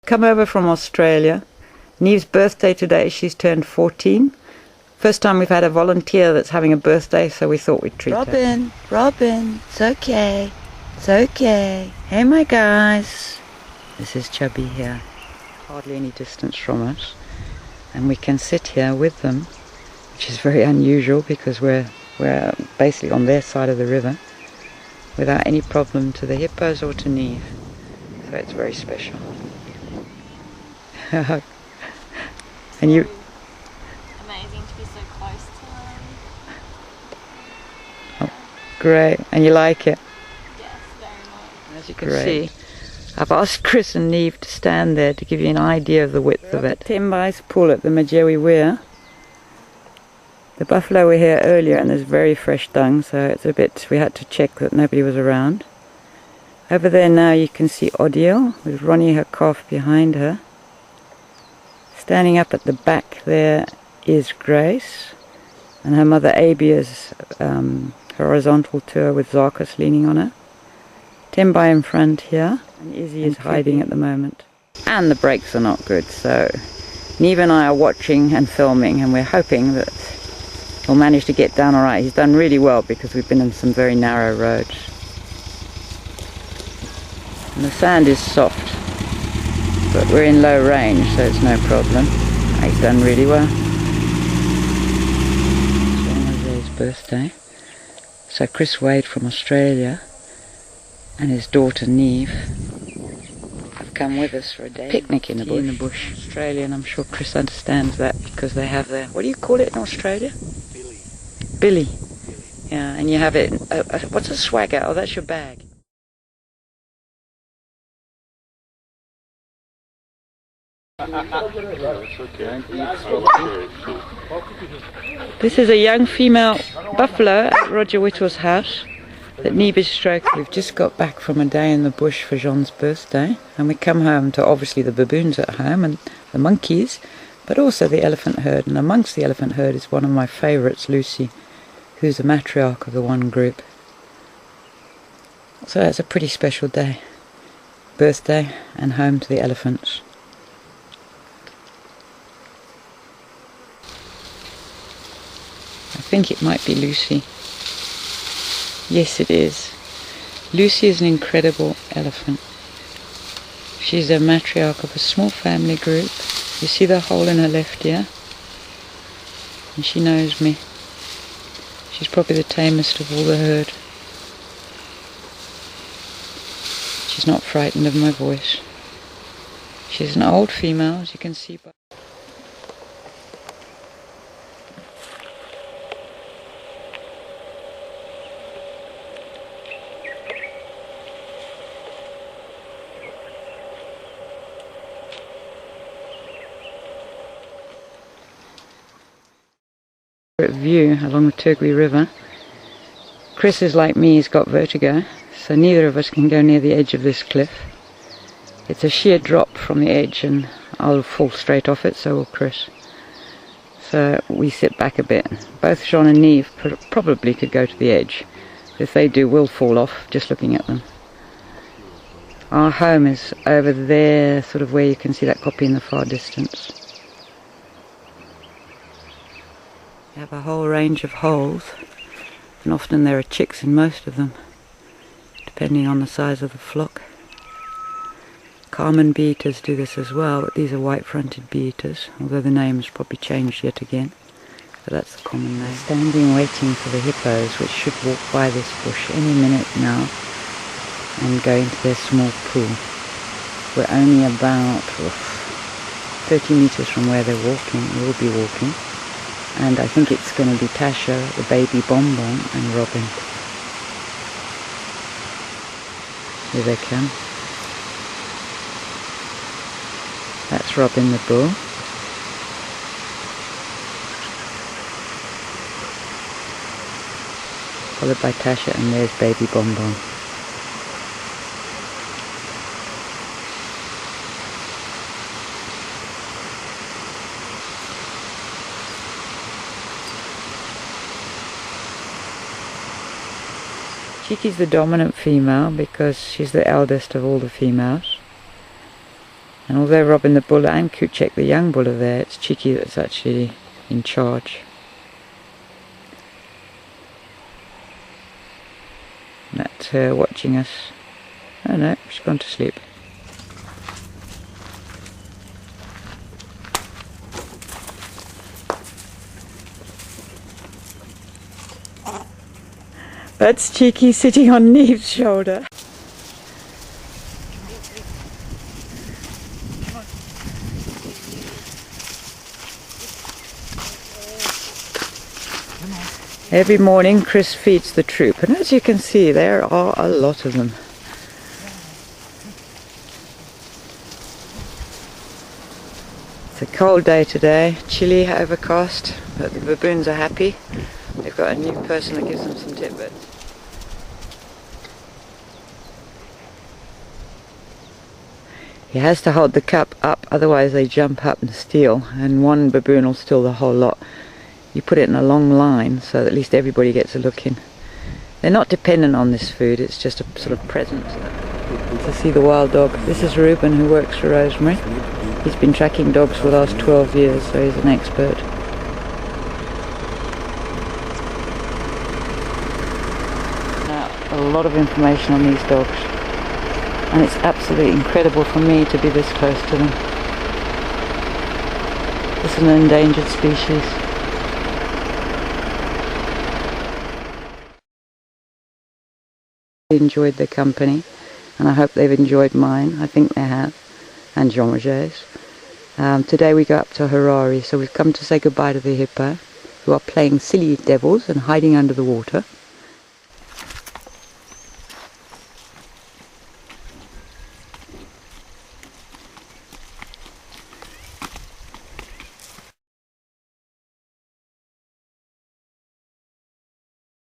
Come over from Australia. Neve's birthday today, she's turned 14. First time we've had a volunteer that's having a birthday, so we thought we'd treat her. Robin, it's okay. It's okay. Hey my guys. This is Chubby here. Hardly any distance from us. And we can sit here with them, which is very unusual because we're basically on their side of the river, without any problem to the hippos or to Neve. So it's very special. And you... Amazing to be so close to them. Oh, great. And you like it? Yes, very much. As you can see, I've asked Chris and Neve to stand there to give you an idea of the width of it. Tembai's pool at the Majewi Weir. The buffalo were here earlier and there's very fresh dung, so it's a bit, we had to check that nobody was around. Over there now you can see Odiel with Ronnie, her calf, behind her. Standing up at the back there is Grace, and her mother Abia's horizontal tour with Zarkos leaning on her. Tembai in front here, and Izzy is hiding at the moment. And the brakes are not good, so Neve and I are watching and filming, and we're hoping that he'll manage to get down alright. He's done really well because we've been in some very narrow roads. And the sand is soft, but we're in low range, so it's no problem. He's done really well. It's Jose's birthday. So Chris Wade from Australia and his daughter Neve have come with us for a day picnic in the bush. Australia, and I'm sure Chris understands that because they have their, what do you call it in Australia? Billy. Yeah, and you have it, what's a swagger? Oh, that's your bag. This is a young female buffalo at Roger Whittle's house that Neve is stroking. We've just got back from a day in the bush for Jean's birthday, and we come home to obviously the baboons at home and the monkeys, but also the elephant herd. And amongst the elephant herd is one of my favourites, Lucy, who's the matriarch of the one group. So it's a pretty special day. Birthday and home to the elephants. I think it might be Lucy. Yes, it is. Lucy is an incredible elephant. She's a matriarch of a small family group. You see the hole in her left ear? And she knows me. She's probably the tamest of all the herd. She's not frightened of my voice. She's an old female, as you can see by... view along the Turgwe River. Chris is like me, he's got vertigo, so neither of us can go near the edge of this cliff. It's a sheer drop from the edge and I'll fall straight off it, so will Chris. So we sit back a bit. Both Jean and Neve probably could go to the edge. If they do, we'll fall off just looking at them. Our home is over there, sort of where you can see that copy in the far distance. You have a whole range of holes, and often there are chicks in most of them, depending on the size of the flock. Carmen bee-eaters do this as well, but these are white-fronted bee-eaters, although the name has probably changed yet again, but that's the common name. Standing waiting for the hippos, which should walk by this bush any minute now, and go into their small pool. We're only about 30 meters from where they're walking, we'll be walking. And I think it's going to be Tasha, the baby Bonbon, and Robin. Here they come. That's Robin the bull. Followed by Tasha, and there's baby Bonbon. Chiki's the dominant female because she's the eldest of all the females. And although Robin the bull and Kuchek the young bull are there, it's Chiki that's actually in charge. And that's her watching us. Oh no, she's gone to sleep. That's Chiki sitting on Neve's shoulder. Every morning Chris feeds the troop, and as you can see there are a lot of them. It's a cold day today, chilly, overcast, but the baboons are happy. They've got a new person that gives them some tidbits. He has to hold the cup up, otherwise they jump up and steal, and one baboon will steal the whole lot. You put it in a long line so that at least everybody gets a look in. They're not dependent on this food, it's just a sort of present to see the wild dog. This is Ruben, who works for Rosemary. He's been tracking dogs for the last 12 years, so he's an expert. Now, a lot of information on these dogs, and it's absolutely incredible for me to be this close to them. This is an endangered species. Enjoyed their company, and I hope they've enjoyed mine. I think they have, and Jean-Roger's. Today we go up to Harare, so we've come to say goodbye to the hippo, who are playing silly devils and hiding under the water.